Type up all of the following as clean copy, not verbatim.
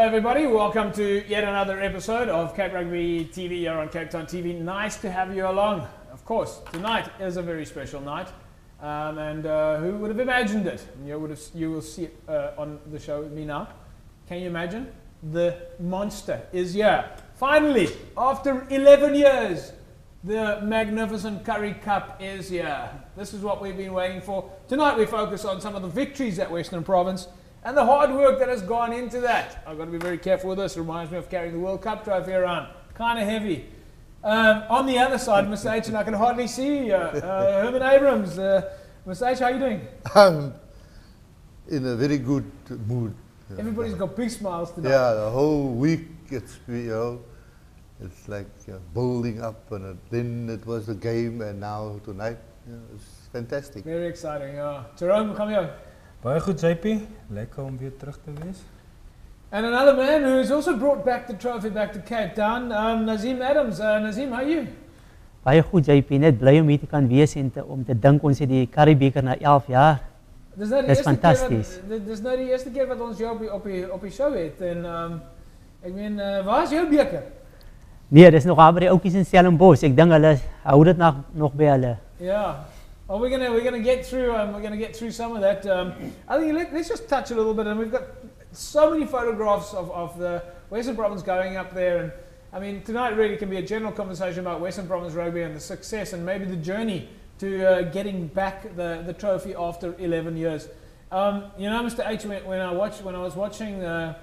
everybody, welcome to yet another episode of Cape Rugby TV here on Cape Town TV. Nice to have you along. Of course, tonight is a very special night, and who would have imagined it? You will see it on the show with me now. Can you imagine? The monster is here. Finally, after 11 years, the magnificent Currie Cup is here. This is what we've been waiting for. Tonight we focus on some of the victories at Western Province and the hard work that has gone into that. I've got to be very careful with this. It reminds me of carrying the World Cup trophy around. Kind of heavy. On the other side, Mr. H, and I can hardly see Herman Abrams. Mr. H, how are you doing? I'm in a very good mood. Everybody's got big smiles today. Yeah, the whole week it's like building up, and then it was the game, and now tonight, it's fantastic. Very exciting. Jerome, come here. Baie goed, JP. Lekker om weer terug te wees. And another man who's also brought back the trophy back to Cape Town, Nazim Adams. Nazim, how are you? Baie goed, JP. Net bly om hier te kan wees en om te dink ons het die Currie beker na 11 jaar. Dis fantasties. Dis nou die eerste keer wat ons jou op die show het en ek meen, waar is jou beker? Nee, dis nog by die ouetjies in Stellenbosch. Ek dink hulle hou dit nog by hulle. Yeah. Well, we're gonna get through some of that. I think let's just touch a little bit, and we've got so many photographs of the Western Province going up there, and I mean tonight really can be a general conversation about Western Province rugby and the success and maybe the journey to getting back the trophy after 11 years. You know, Mr. H, when I was watching the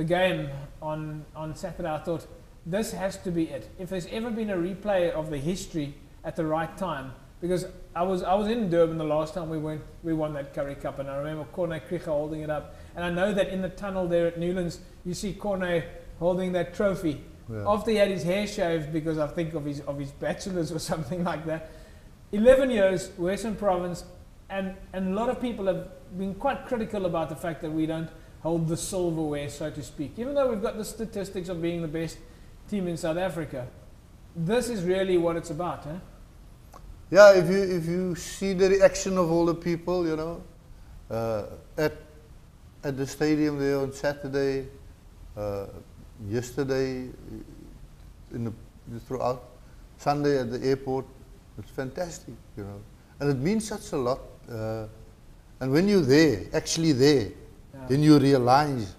game on Saturday, I thought this has to be it. If there's ever been a replay of the history at the right time. Because I was in Durban the last time we won that Currie Cup, and I remember Corne Krige holding it up, and I know that in the tunnel there at Newlands you see Corne holding that trophy after he had his hair shaved because I think of his bachelor's or something like that. 11 years, Western Province, and a lot of people have been quite critical about the fact that we don't hold the silverware, so to speak, even though we've got the statistics of being the best team in South Africa. This is really what it's about, huh? Yeah, if you see the reaction of all the people, you know, at the stadium there on Saturday, yesterday, throughout Sunday at the airport, it's fantastic, you know, and it means such a lot. And when you're there, actually there, then you realize,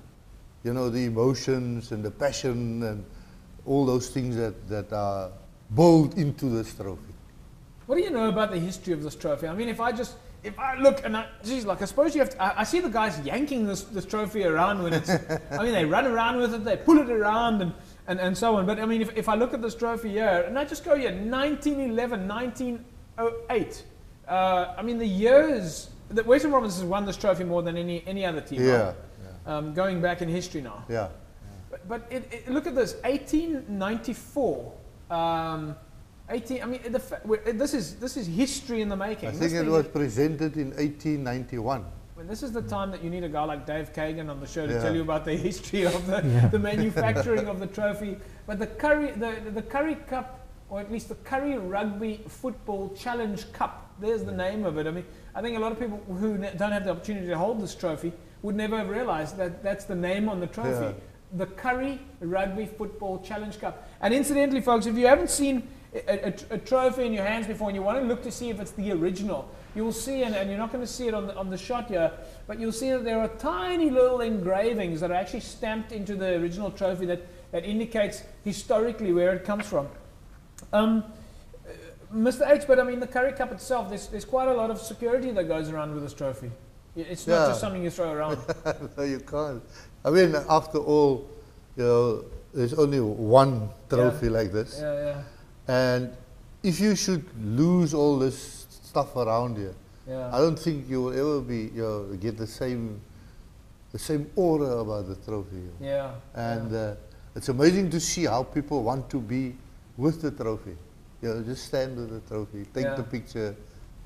you know, the emotions and the passion and all those things that are built into this trophy. What do you know about the history of this trophy? I mean, if I look and I suppose you have to, I see the guys yanking this trophy around when it's, I mean, they run around with it, they pull it around and so on. But I mean, if I look at this trophy here, and I just go here, 1911, 1908, I mean, the years that Western Province has won this trophy more than any other team. Yeah. Right? Going back in history now. Yeah. But look at this, 1894. I mean, this is history in the making. I think it was presented in 1891. Well, this is the time that you need a guy like Dave Kagan on the show to tell you about the history of the manufacturing of the trophy. But the Currie Cup, or at least the Currie Rugby Football Challenge Cup, there's the name of it. I mean, I think a lot of people who don't have the opportunity to hold this trophy would never have realized that that's the name on the trophy. Yeah. The Currie Rugby Football Challenge Cup. And incidentally, folks, if you haven't seen a trophy in your hands before and you want to look to see if it's the original, you will see, and you're not going to see it on the shot here, but you'll see that there are tiny little engravings that are actually stamped into the original trophy that indicates historically where it comes from. Mr. H, but I mean the Currie Cup itself, there's quite a lot of security that goes around with this trophy. It's not just something you throw around. No, you can't. I mean, after all, you know, there's only one trophy like this. Yeah. And if you should lose all this stuff around here, I don't think you will ever get the same aura about the trophy. Yeah. And it's amazing to see how people want to be with the trophy. You know, just stand with the trophy, take the picture,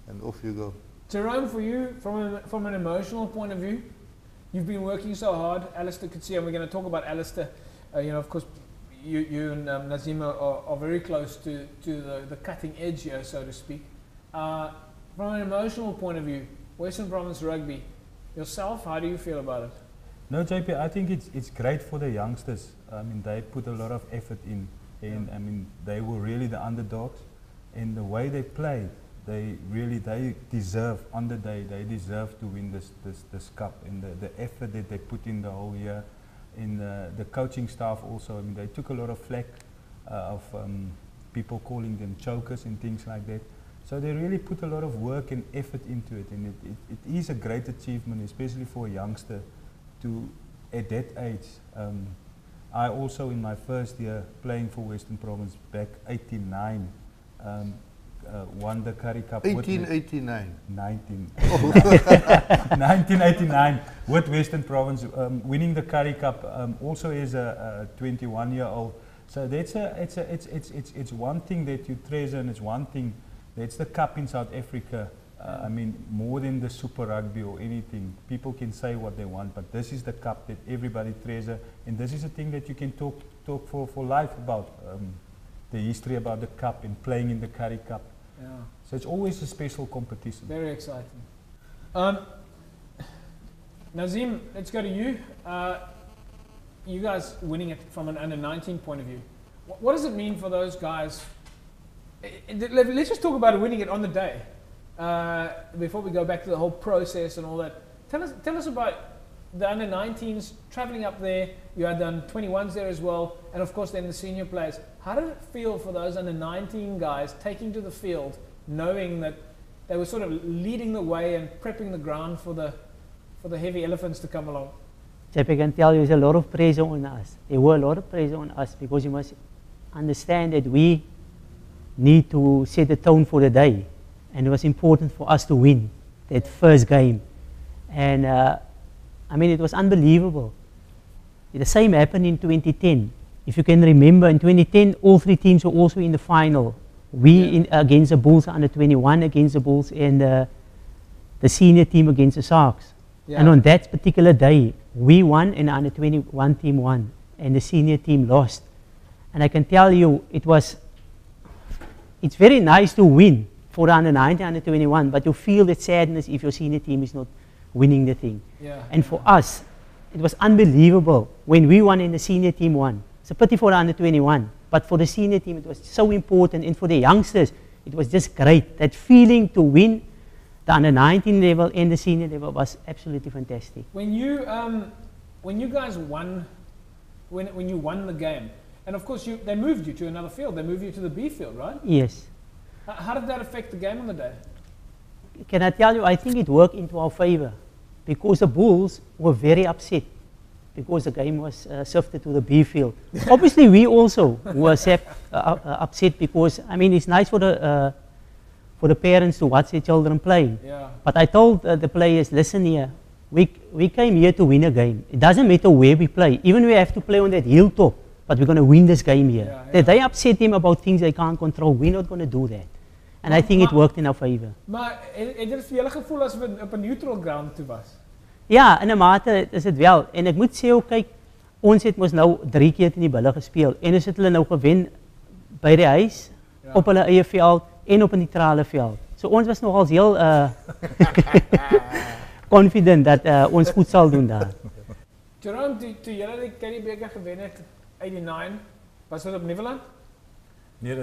and off you go. Jerome, for you, from an emotional point of view, you've been working so hard. Alistair could see, and we're going to talk about Alistair. You know, of course, you and Nazim are very close to the cutting edge here, so to speak. From an emotional point of view, Western Province Rugby, yourself, how do you feel about it? No, JP, I think it's great for the youngsters. I mean, they put a lot of effort in, and I mean, they were really the underdogs, and the way they played, they deserve on the day. They deserve to win this cup, and the effort that they put in the whole year, in the coaching staff also. I mean, they took a lot of flack of people calling them chokers and things like that. So they really put a lot of work and effort into it, and it is a great achievement, especially for a youngster to, at that age. I also, in my first year playing for Western Province back 89, won the Currie Cup. 1889. 1989 with Western Province, winning the Currie Cup also as a 21-year-old. So that's it's one thing that you treasure, and it's one thing. That's the cup in South Africa. I mean, more than the Super Rugby or anything. People can say what they want, but this is the cup that everybody treasures, and this is a thing that you can talk for life about, the history about the cup and playing in the Currie Cup. Yeah. So it's always a special competition. Very exciting. Nazim, let's go to you. You guys winning it from an under-19 point of view. What does it mean for those guys? Let's just talk about winning it on the day before we go back to the whole process and all that. Tell us about the under-19s traveling up there. You had done 21s there as well, and of course then the senior players. How did it feel for those under-19 guys taking to the field, knowing that they were sort of leading the way and prepping the ground for the heavy elephants to come along? Jeff, I can tell you there's a lot of pressure on us. There were a lot of pressure on us because you must understand that we need to set the tone for the day, and it was important for us to win that first game. And I mean, it was unbelievable. The same happened in 2010. If you can remember, in 2010 all three teams were also in the final. We against the Bulls, under 21 against the Bulls, and the senior team against the Sharks. Yeah. And on that particular day we won and the under 21 team won and the senior team lost. And I can tell you it's very nice to win for the under 19, under 21, but you feel that sadness if your senior team is not winning the thing. Yeah. And for us, it was unbelievable when we won and the senior team won. It's a pity for the under 21, but for the senior team it was so important, and for the youngsters it was just great. That feeling to win the under 19 level and the senior level was absolutely fantastic. When you guys won, when you won the game, and of course they moved you to another field. They moved you to the B field, right? Yes. How did that affect the game on the day? Can I tell you, I think it worked into our favor, because the Bulls were very upset because the game was shifted to the B field. Obviously we also were upset because, I mean, it's nice for the parents to watch their children playing. Yeah. But I told the players, listen here, we came here to win a game. It doesn't matter where we play. Even we have to play on that hilltop, but we're going to win this game here. Yeah, yeah. They upset him about things they can't control. We're not going to do that. And I think it worked in our favor. Maar het het vir julle gevoel as we op 'n neutral ground toe was? Ja, in 'n mate is dit wel. En ek moet sê ook, kyk, ons het mos nou 3 keer teen die Bulle gespeel en ons het hulle nou gewen by die huis, op hulle eie veld en op 'n neutrale veld. So ons was nogals heel confident dat ons goed sal doen daar. Jerome, toe julle die Currie beker gewen het 89, was dit op Nieuweland? Nee,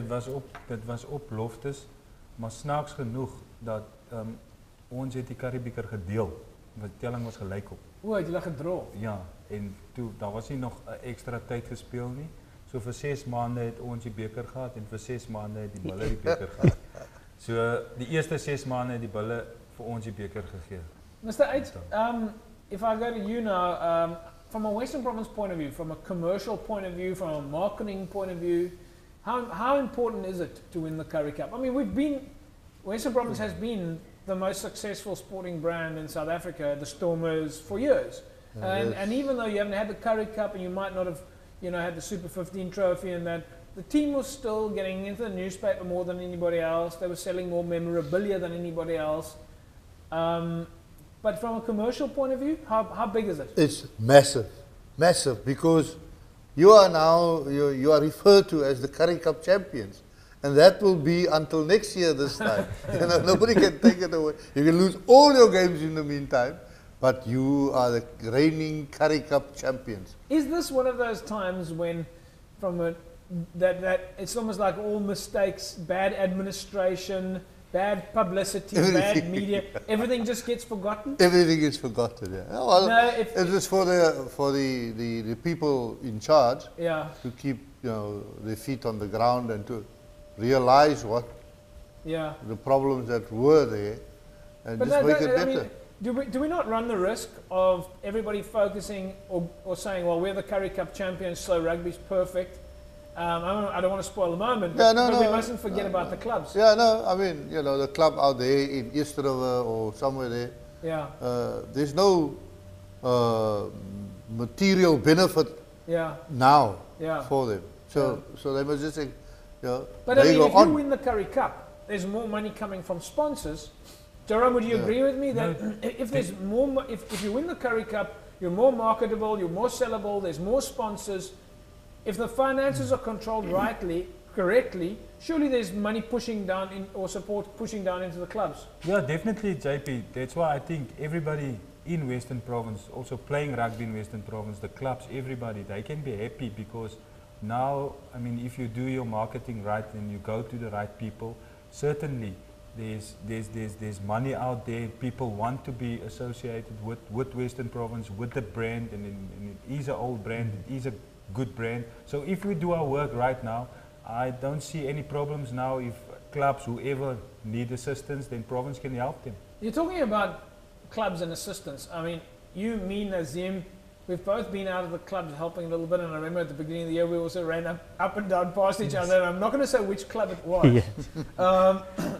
dit was op Loftus, maar snaaks genoeg dat ons het die Currie beker gedeel. Die telling was gelyk op. O, het julle gedra? Ja, en toe daar was nie nog 'n ekstra tyd gespeel nie. So vir 6 maande het ons die beker gehad en vir 6 maande het die Bulle die beker gehad. So die eerste 6 maande het die Bulle vir ons die beker gegee. Mr. H, if I go to you now, from a Western Province point of view, from a commercial point of view, from a marketing point of view, how important is it to win the Currie Cup? I mean, Western Province has been the most successful sporting brand in South Africa, the Stormers, for years. And even though you haven't had the Currie Cup and you might not have, had the Super 15 trophy and that, the team was still getting into the newspaper more than anybody else. They were selling more memorabilia than anybody else. But from a commercial point of view, how big is it? It's massive, massive, because you are now, you are referred to as the Currie Cup champions. And that will be until next year this time. Nobody can take it away. You can lose all your games in the meantime, but you are the reigning Currie Cup champions. Is this one of those times when, that it's almost like all mistakes, bad administration, bad publicity, bad media, everything just gets forgotten? Everything is forgotten. Yeah. Well, No, it was for the people in charge Yeah, to keep their feet on the ground and to realize what yeah. the problems that were there and just make it better. Do we not run the risk of everybody focusing or saying, well, we're the Currie Cup champions, so rugby's perfect? I don't want to spoil the moment, but, we mustn't forget about the clubs. Yeah, no, I mean, the club out there in East River or somewhere there, Yeah, there's no material benefit yeah, now yeah. for them. So they must just say, But I they mean, go if on. you win the Currie Cup, there's more money coming from sponsors. Jerome, would you agree with me that if there's more, if you win the Currie Cup, you're more marketable, you're more sellable, there's more sponsors. If the finances are controlled correctly, surely there's money pushing down or support pushing down into the clubs. Yeah, definitely, JP. That's why I think everybody in Western Province, also playing rugby in Western Province, the clubs, everybody, they can be happy because now, I mean, if you do your marketing right and you go to the right people, certainly there's money out there. People want to be associated with Western Province, with the brand, and it is an old brand, it is a good brand. So if we do our work right now, I don't see any problems now. If clubs, whoever need assistance, then Province can help them. You're talking about clubs and assistance. I mean, you, me, Nazim, we've both been out of the clubs helping a little bit, and I remember at the beginning of the year we also ran up and down past each other. And I'm not going to say which club it was,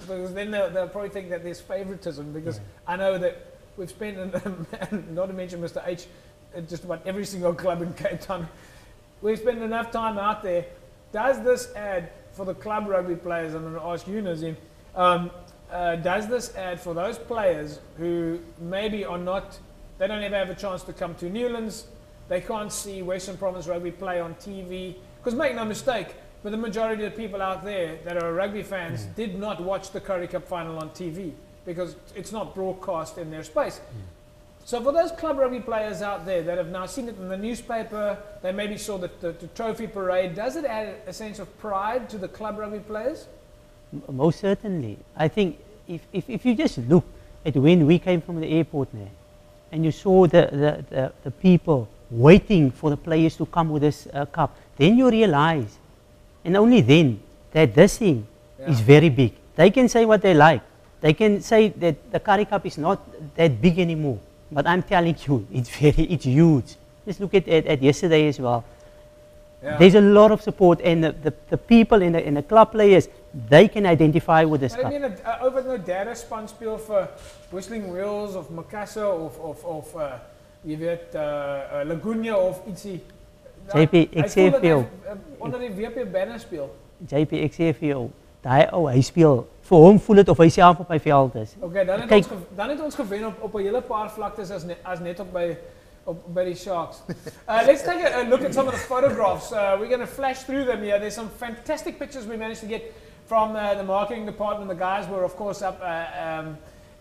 because then they'll probably think that there's favoritism, because I know that we've spent, not to mention Mr. H, at just about every single club in Cape Town. We've spent enough time out there. Does this add for the club rugby players? I'm going to ask you, Nazim. Does this add for those players who maybe are not, they don't ever have a chance to come to Newlands, they can't see Western Province rugby play on TV? Because make no mistake, but the majority of the people out there that are rugby fans did not watch the Currie Cup final on TV because it's not broadcast in their space. So for those club rugby players out there that have now seen it in the newspaper, they maybe saw the trophy parade, does it add a sense of pride to the club rugby players? Most certainly. I think if you just look at when we came from the airport now, and you saw the people waiting for the players to come with this cup, then you realize, and only then, that this thing is very big. They can say what they like. They can say that the Currie Cup is not that big anymore. But I'm telling you, it's huge. Just look at yesterday as well. Yeah. There's a lot of support, and the people in the club players, they can identify with this. I mean, over no derde span speel vir Whistling Wheels of Makassar of jy weet Laguna of ietsie. JP, ek sê vir jou onder die WP banner speel. JP, ek sê vir jou, daai ou, hy speel vir hom voel dit of hy self op hy veld is. Okay, dan het ons gewen op 'n hele paar vlaktes as net op by die Sharks. Let's take a look at some of the photographs. We're going to flash through them here. There's some fantastic pictures we managed to get from the marketing department. The guys were, of course, up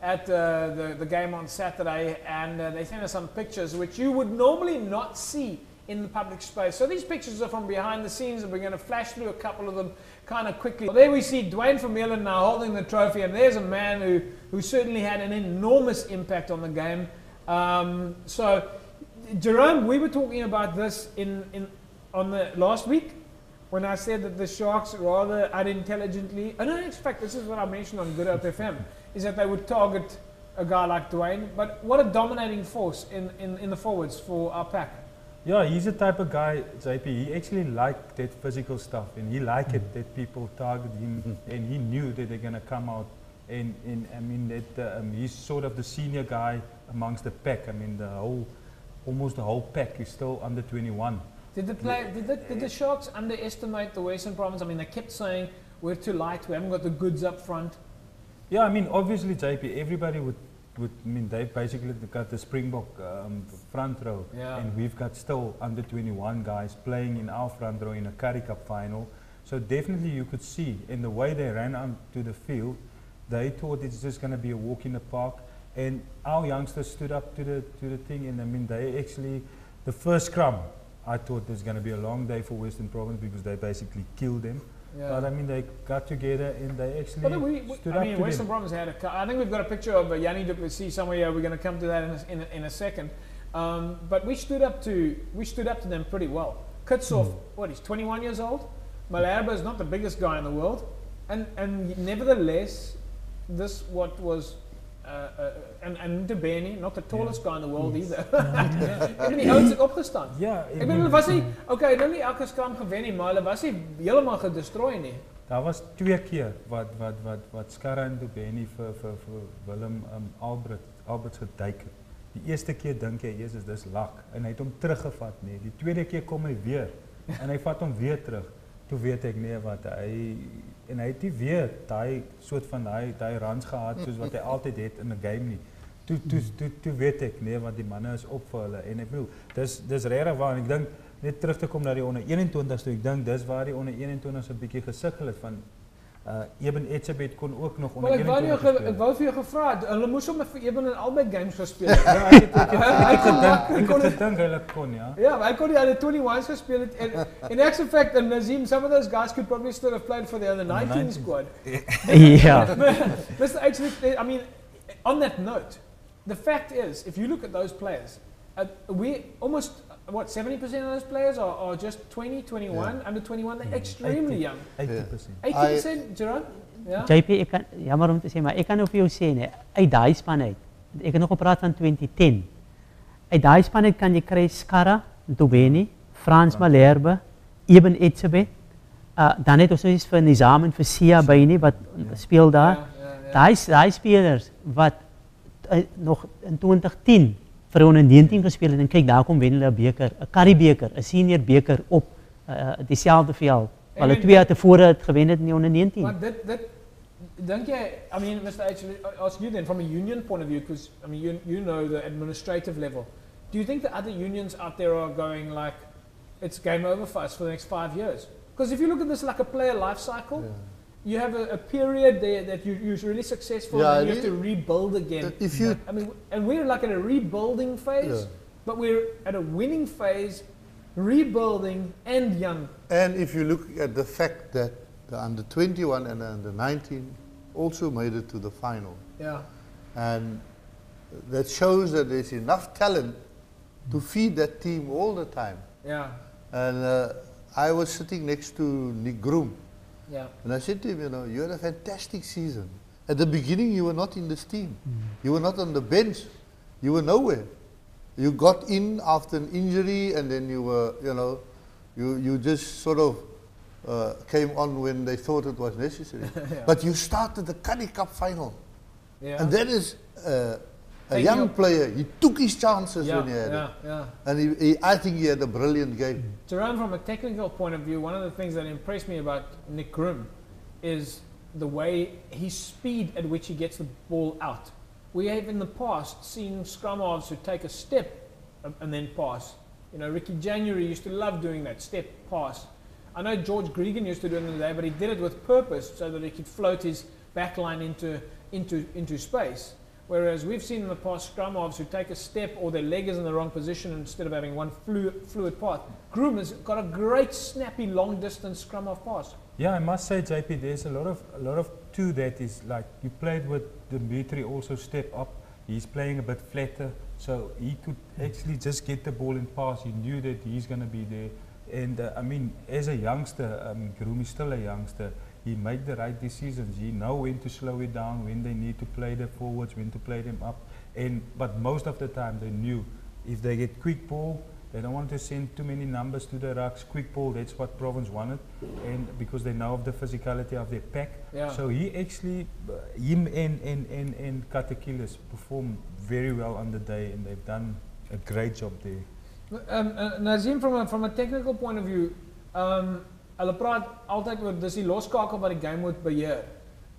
at the game on Saturday, and they sent us some pictures which you would normally not see in the public space. So these pictures are from behind the scenes, and we're going to flash through a couple of them kind of quickly. Well, there we see Dwayne Vermeulen now holding the trophy, and there's a man who certainly had an enormous impact on the game. So, Jerome, we were talking about this on the last week when I said that the Sharks rather unintelligently, and in fact this is what I mentioned on Good Hope FM, is that they would target a guy like Dwayne, but what a dominating force in the forwards for our pack. Yeah, he's the type of guy, JP, he actually liked that physical stuff, and he liked it that people target him, and he knew that they're going to come out, and I mean that he's sort of the senior guy amongst the pack. I mean almost the whole pack is still under 21. Did the Sharks underestimate the Western Province? I mean, they kept saying we're too light, we haven't got the goods up front. Yeah, I mean, obviously, JP, everybody would I mean, they've basically got the Springbok front row, and we've got still under 21 guys playing in our front row in a Currie Cup final. So definitely you could see in the way they ran onto the field, they thought it's just going to be a walk in the park. And our youngsters stood up to the thing, and I mean, they actually, the first scrum, I thought there's going to be a long day for Western Province because they basically killed them. Yeah. But I mean, they got together and they actually stood up to Western them. Province had I think we've got a picture of Yanni du Plessis somewhere here. We're going to come to that in a second. But we stood up to them pretty well. Kitshoff, what, he's 21 years old. Malherbe is not the biggest guy in the world, and nevertheless, this what was. En Debeni, not the tallest guy in the world either. En die ouens het opgestaan. Ja, Ek bedoel, was hy, okay, dan nie elke skram gewen nie, maar hulle was nie helemaal gedestrooi nie. Daar was 2 keer wat Skarra en Debeni vir Willem Alberts geduik het. Die eerste keer dink jy eers is dis lak en hy het hom teruggevat nie. Die tweede keer kom hy weer en hy vat hom weer terug. Toe weet ek nee wat hy het nie weer daai soort van daai runs gehad soos wat hy altyd het in 'n game nie. Toe weet ek nee wat die manne is op vir hulle en ek bedoel dis regtig waar en ek dink net terug te kom na die onder 21s toe ek dink dis waar die onder 21s 'n bietjie gesukkel het van Eben Etzebeth kon ook nog onder 21 ek wou vir jou gevra het, hulle moes hom vir Eben en albei games gespeel. Ja, ek het gedink hulle kon ja. Ja, maar hy kon die ander 21s gespeel het en in actual fact and Nazim, some of those guys could probably still have played for the other 19 squad. Yeah. Mr. Actually, I mean, on that note, the fact is, if you look at those players, we almost, what, 70% of those players are just 20, 21, under 21, they're extremely young. 80%. 80%, Gerard? Yeah? JP, ek kan, jammer om te sê, maar ek kan ook vir jou sê, nee, uit daai span uit, ek het nog gepraat van 2010, uit daai span uit kan jy kry Skarra, Debeni, Frans Malherbe, Eben Etzebeth, dan het ons nog eens vir Nizam en vir Sia by nie, wat speel daar. Daai spelers wat nog in 2010 vir onder 19 gespeel het en kyk daar kom wen hulle 'n beker, 'n Currie beker, 'n senior beker op dieselfde veld. Hulle 2 jaar tevore het gewen het in die onder 19. Maar dit dink jy, I mean, Mr. H, ask you then from a union point of view, because I mean you know the administrative level. Do you think the other unions out there are going like, it's game over for us for the next 5 years? Because if you look at this like a player life cycle, you have a period there that you're really successful and you have to rebuild again. I mean, and we're like in a rebuilding phase, but we're at a winning phase, rebuilding and young. And if you look at the fact that the under 21 and the under 19 also made it to the final. Yeah. And that shows that there's enough talent to feed that team all the time. Yeah. And I was sitting next to Nick Groom. Yeah. And I said to him, you know, you had a fantastic season. At the beginning, you were not in this team. You were not on the bench. You were nowhere. You got in after an injury, and then you were, you know, you just sort of came on when they thought it was necessary. But you started the Currie Cup final. And that is a young player. He took his chances when he had it. And I think he had a brilliant game. Jerome, from a technical point of view, one of the things that impressed me about Nick Groom is the way, his speed at which he gets the ball out. We have in the past seen scrum halves who take a step and then pass. You know, Ricky January used to love doing that, step, pass. I know George Gregan used to do it in the day, but he did it with purpose so that he could float his back line into space. Whereas we've seen in the past scrum halves who take a step or their leg is in the wrong position instead of having one fluid path. Groom has got a great snappy long distance scrum half pass. Yeah, I must say, JP, there's a lot of to that is like you played with Dimitri also step up. He's playing a bit flatter, so he could actually just get the ball and pass. You knew that he's going to be there. And I mean, as a youngster, Groom is still a youngster. He made the right decisions. He know when to slow it down, when they need to play the forwards, when to play them up. But most of the time they knew if they get quick ball, they don't want to send too many numbers to the rucks. Quick ball, that's what Province wanted, and because they know of the physicality of their pack. So he actually, him and Katakilis performed very well on the day, and they've done a great job there. Nazim, from a technical point of view, hulle praat altyd oor dis die loskakel wat die game moet beheer.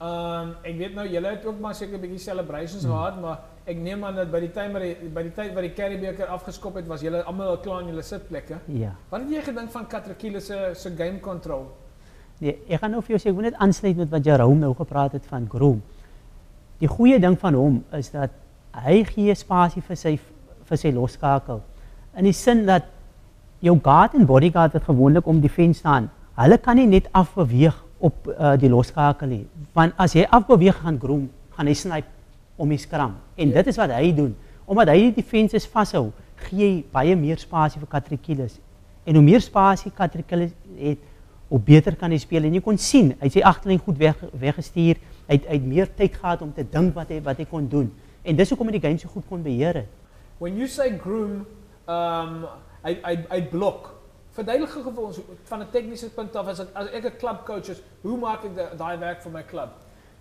Ek weet nou julle het ook maar seker 'n bietjie celebrations gehad, maar ek neem aan dat by die tyd wat die Currie beker afgeskop het, was julle almal al klaar in julle sitplekke. Ja. Wat het jy gedink van Katrakiele se game control? Nee, ek gaan nou vir jou sê, ek wil net aansluit met wat Jerome nou gepraat het van Groom. Die goeie ding van hom is dat hy gee spasie vir sy loskakel. In die sin dat jou guard en bodyguard wat gewoonlik om die fen staan, hulle kan nie net afbeweeg op die loskakel nie. Want as jy afbeweeg gaan groom, gaan hy snipe om die skram. En dit is wat hy doen. Omdat hy die defenses vashou, gee hy baie meer spasie vir Katrikilis. En hoe meer spasie Katrikilis het, hoe beter kan hy speel. En jy kon sien, hy het sy agterlyn goed weggestuur, hy het meer tyd gehad om te dink wat hy kon doen. En dis hoekom hy die game so goed kon beheer het. When you say groom, hy blok. Verduidelik vir ons van 'n tegniese punt af, as ek 'n klubcoach is, hoe maak ek daai werk vir my klub?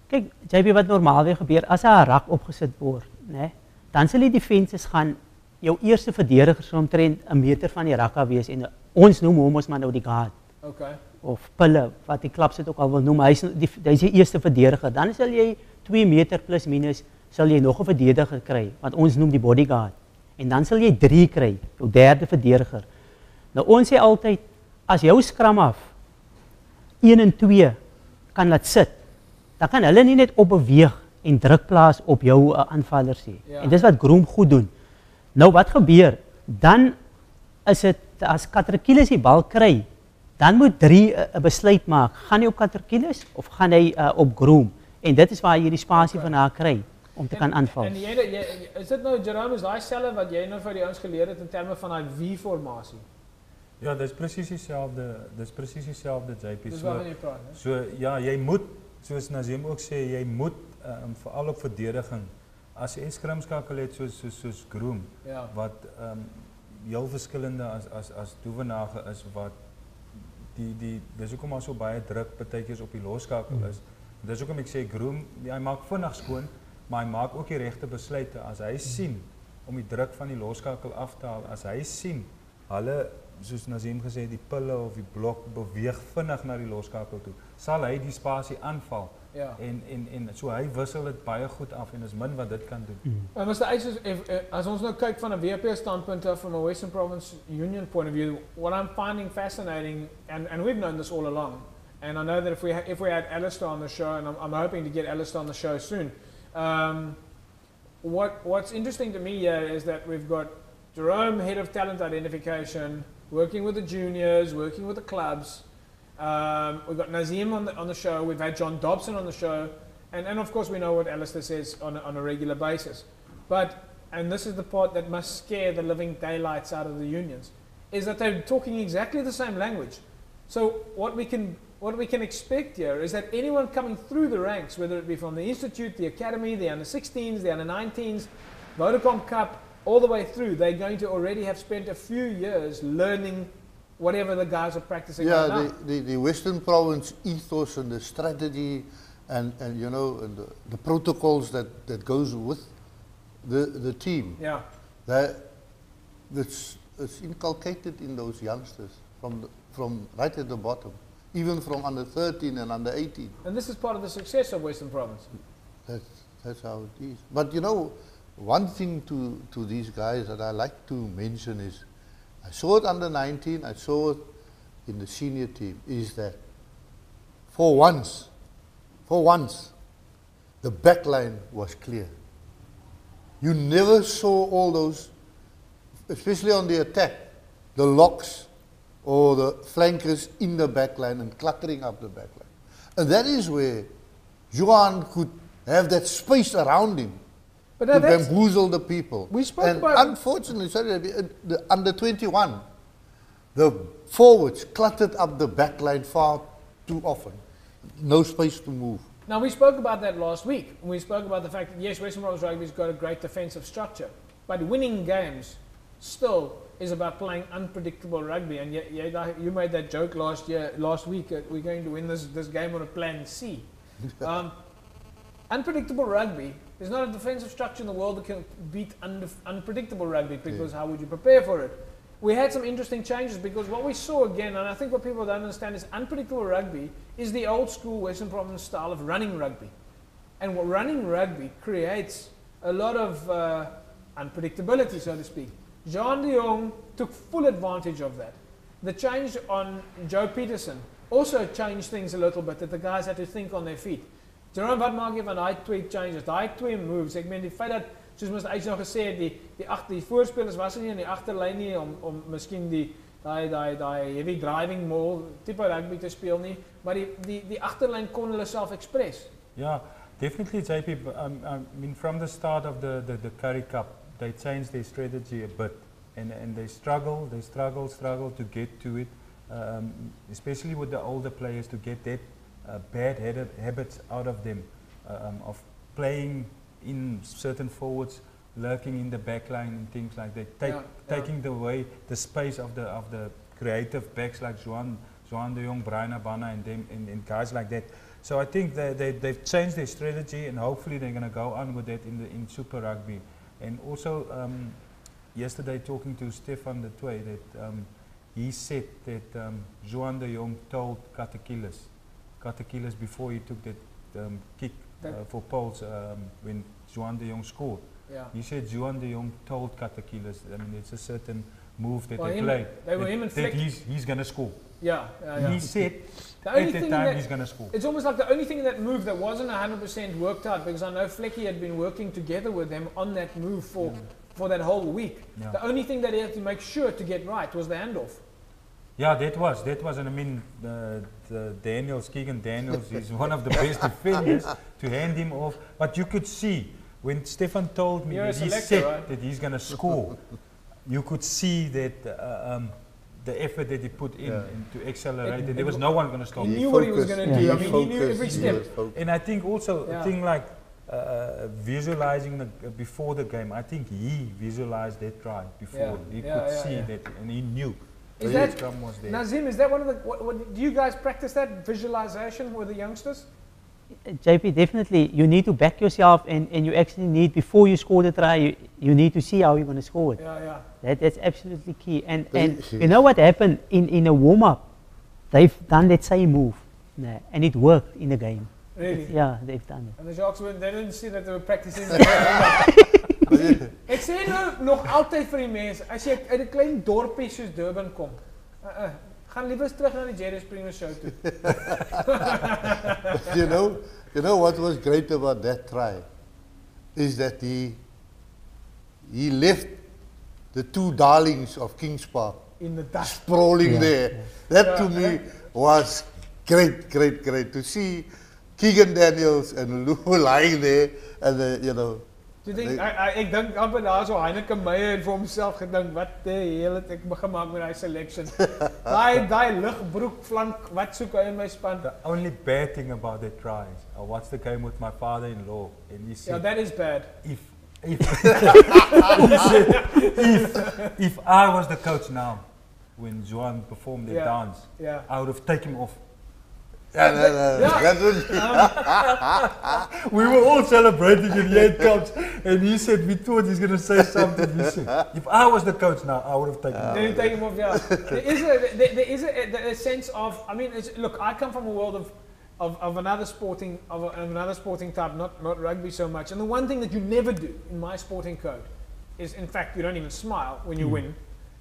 Kyk, JP, wat normaalweg gebeur, as 'n rak opgesit word, né, dan sal die defenses gaan, jou eerste verdediger sal omtrent 'n meter van die rak af wees, en ons noem hom ons maar nou die guard. Okay. Of pille, wat die klub sit ook al wil noem, hy is die eerste verdediger. Dan sal jy 2 meter plus minus, sal jy nog 'n verdediger kry, wat ons noem die bodyguard. En dan sal jy 3 kry, jou derde verdediger. Nou ons sê altyd, as jou skram af 1 en 2 kan laat sit, dan kan hulle nie net opbeweeg en druk plaas op jou aanvallers nie. Ja. En dis wat Groom goed doen. Nou wat gebeur? Dan is dit, as Katrikilis die bal kry, dan moet 3 'n besluit maak. Gaan hy op Katrikilis of gaan hy op Groom? En dit is waar jy die spasie van haar kry om te kan aanval. En is dit nou, Jerome, is daai selfe wat jy nou vir die ouens geleer het in terme van daai V-formasie? Ja, dis presies dieselfde, JP. Dis waarvan jy praat, hè? So ja, jy moet, soos Nazim ook sê, jy moet veral op verdediging, as jy 'n skrimskakel het soos Groom, Ja. wat heel verskillende as Doevenage is, wat dis hoekom maar so baie druk partykeers op die loskakel is. Dis hoekom ek sê Groom, hy maak vinnig skoon, maar hy maak ook die regte besluite. As hy sien om die druk van die loskakel af te haal, as hy sien hulle, soos Nazim gesê, die pille of die blok beweeg vinnig na die loskakel toe, sal hy die spasie aanval. Ja. En so hy wissel dit baie goed af en is min wat dit kan doen. En as ons nou kyk van 'n WP standpunt af, from a Western Province Union point of view, what I'm finding fascinating, and we've known this all along, and I know that if we had Alistair on the show, and I'm hoping to get Alistair on the show soon, what's interesting to me here is that we've got Jerome, head of talent identification, working with the juniors, working with the clubs. We've got Nazim on the show. We've had John Dobson on the show, and of course we know what Alistair says on a regular basis. And this is the part that must scare the living daylights out of the unions, is that they're talking exactly the same language. So what we can expect here is that anyone coming through the ranks, whether it be from the institute, the academy, the under-16s, the under-19s, Vodacom Cup, all the way through, they're going to already have spent a few years learning whatever the guys are practicing right now. Yeah, the Western Province ethos and the strategy and you know, and the protocols that goes with the team. Yeah. It's inculcated in those youngsters from right at the bottom, even from under 13 and under 18. And this is part of the success of Western Province. That's how it is. But you know, one thing to these guys that I like to mention is, I saw it under 19, I saw it in the senior team, is that for once, the back line was clear. You never saw all those, especially on the attack, the locks or the flankers in the back line and cluttering up the back line. And that is where Johan could have that space around him to bamboozle the people. We spoke and about, unfortunately, the under 21, the forwards cluttered up the back line far too often. No space to move. now we spoke about that last week. We spoke about the fact that yes, Western Province Rugby's got a great defensive structure, but winning games still is about playing unpredictable rugby. And you made that joke last week. We're going to win this game on a plan C. Unpredictable rugby, there's not a defensive structure in the world that can beat unpredictable rugby, because how would you prepare for it? We had some interesting changes, because what we saw again, and I think what people don't understand, is unpredictable rugby is the old school Western Province style of running rugby. And what running rugby creates a lot of unpredictability, so to speak. Jean de Jong took full advantage of that. The change on Joe Peterson also changed things a little bit, that the guys had to think on their feet. Jerome, wat maak jy van daai twee changes, daai twee moves? Ek meen die feit dat soos Mr. H nou gesê het, die voorspelers was nie in die agterlyn nie om miskien daai heavy driving maul tipe rugby te speel nie, maar die agterlyn kon hulle self express. Yeah, definitely, JP. I mean, from the start of the Currie Cup, they changed their strategy a bit, and they struggle to get to it, especially with the older players, to get that bad habits out of them, of playing in certain forwards, lurking in the back line and things like that, taking away the space of the creative backs like Johan de Jong, Brian Abana and them and guys like that. So I think they've changed their strategy, and hopefully they're going to go on with that in Super Rugby. And also yesterday talking to Stefan de Toey, that he said that Johan de Jong told Katekilis before he took that kick for Poles when Johan de Jong scored. Yeah. He said Johan de Jong told Katekilis, I mean, it's a certain move that they played, that he's going to score. Yeah. He said the at only that thing time that he's going to score. It's almost like the only thing in that move that wasn't 100% worked out, because I know Flecky had been working together with them on that move for that whole week. Yeah. The only thing that he had to make sure to get right was the handoff. Yeah, that was, and I mean, Keegan Daniels is one of the best defenders to hand him off. But you could see, when Stefan told me that he said that he's going to score, you could see that the effort that he put in to accelerate, and there was no one going to stop him. He knew what he was going to do. I mean, he knew every step. And I think also a thing like visualizing before the game, I think he visualized that try before. He could see that, and he knew. Is that, was there. Nazim, is that one of the, what, do you guys practice that visualization with the youngsters? JP, definitely, you need to back yourself, and you actually need, before you score the try, you need to see how you're going to score it. That's absolutely key. And you know what happened in a warm-up? They've done that same move, and it worked in the game. Really? Yeah, they've done it. And the Sharks, they didn't see that they were practicing. Ek sê nou nog altyd vir die mense, as jy uit 'n klein dorpie soos Durban kom, gaan liewer terug na die Jerry Springer show toe. you know what was great about that try is that he left the two darlings of Kings Park in the dust, sprawling there. That to me was great to see Keegan Daniels and Lou lying there, and you know. Do you think, ek dink amper daar so Heineke Meyer het vir homself gedink, wat die hel het ek gemaak met daai selection. daai ligbroek flank, wat soek hy in my span? The only bad thing about that try is I watched the game with my father-in-law, and he said, that is bad. If I was the coach now, when Johan performed the dance, I would have taken him off. We were all celebrating and he had coach, and he said, we thought he's going to say something. He said, if I was the coach now, I would have taken him off. Then you take him off, There is a sense of, I mean, look, I come from a world of another sporting type, not rugby so much. And the one thing that you never do in my sporting code is, in fact, you don't even smile when you win,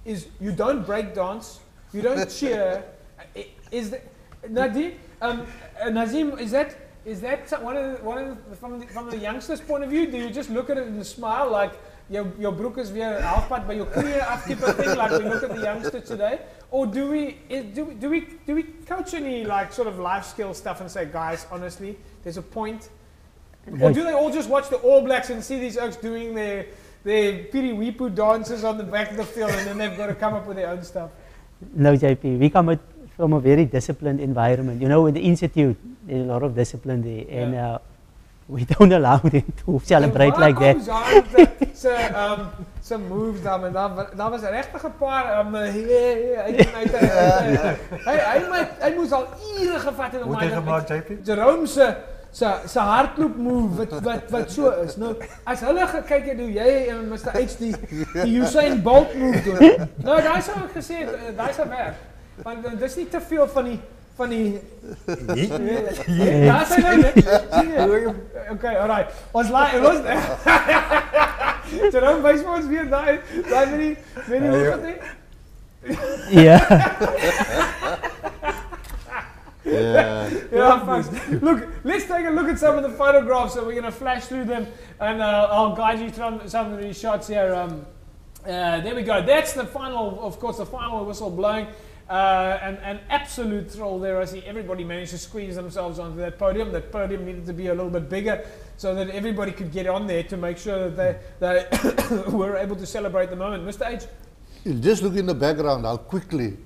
is you don't break dance, you don't cheer. Nazim, is that from the youngsters' point of view? Do you just look at it and smile like your broek is weer halfpad by your knieën af type of thing, like we look at the youngsters today? Or do we coach any like sort of life skill stuff and say, guys, honestly, there's a point? Or do they all just watch the All Blacks and see these oaks doing their piri-weepu dances on the back of the field, and then they've got to come up with their own stuff? No, JP, we come from a very disciplined environment. You know, in the institute, there's a lot of discipline there, and we don't allow them to celebrate like that. Some moves daar was regtig 'n paar hy moes al ure gevat het om Jerome se hardloop move wat so is. Nou as hulle gekyk het hoe jy en Mr. H die Usain Bolt move doen. Nou daai sou ek gesê daai sou werk. Want dis nie te veel van die ja, sy nou net. Okay, alright. Ons Jerome wys vir ons weer daai met die wat Yeah. folks. Look, let's take a look at some of the photographs. So we're going to flash through them, and I'll guide you through some of these shots here. There we go. That's the final, of course, the final whistle blowing. An absolute thrill there. I see everybody managed to squeeze themselves onto that podium. That podium needed to be a little bit bigger so that everybody could get on there to make sure that they were able to celebrate the moment. Mr. H? You just look in the background how quickly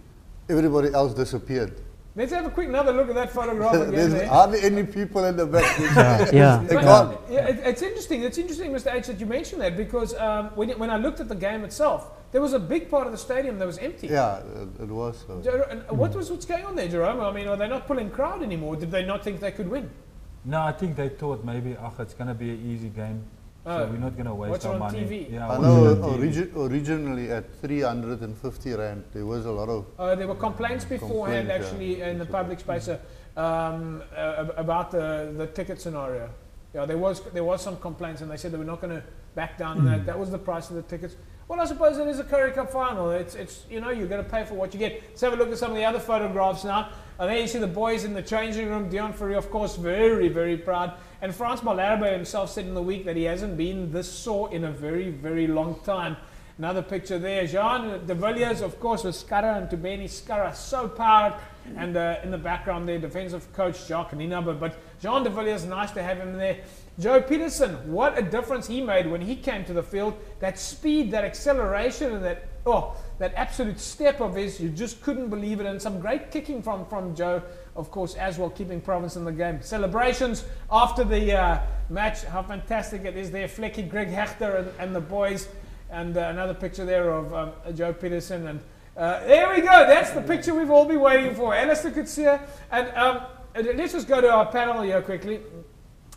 everybody else disappeared. Let's have a quick another look at that photograph again. There's there. hardly any people in the back. Yeah. They But, gone. it's interesting. It's interesting, Mr. H, that you mentioned that because when I looked at the game itself, there was a big part of the stadium that was empty. Yeah, it was. And what's going on there, Jerome? I mean, are they not pulling crowd anymore? Did they not think they could win? No, I think they thought maybe, it's going to be an easy game. So we're not going to waste watch our on money. TV. Yeah, I watch know it on TV. originally at 350 rand, there was a lot of. There were complaints beforehand, Complaints, actually, yeah. in the public space about the ticket scenario. Yeah, there was some complaints, and they said they were not going to back down on that. That was the price of the tickets. Well, I suppose it is a Currie Cup final. It's you're going to pay for what you get. Let's have a look at some of the other photographs now. And there you see the boys in the changing room. Dion Fourie, of course, very, very proud. And Frans Malherbe himself said in the week that he hasn't been this sore in a very, very long time. Another picture there. Jean de Villiers, of course, with Scarra and Tubeni. Scarra so proud. And in the background there, defensive coach Jacques Ninaber. But Jean de Villiers, nice to have him there. Joe Peterson, what a difference he made when he came to the field. That speed, that acceleration, and that absolute step of his, you just couldn't believe it. And some great kicking from Joe, of course, as well, keeping Province in the game. Celebrations after the match, how fantastic it is there. Flecky, Greg Hechter and the boys. And another picture there of Joe Peterson. And there we go. That's the picture we've all been waiting for. Alistair Coetzee. And let's just go to our panel here quickly.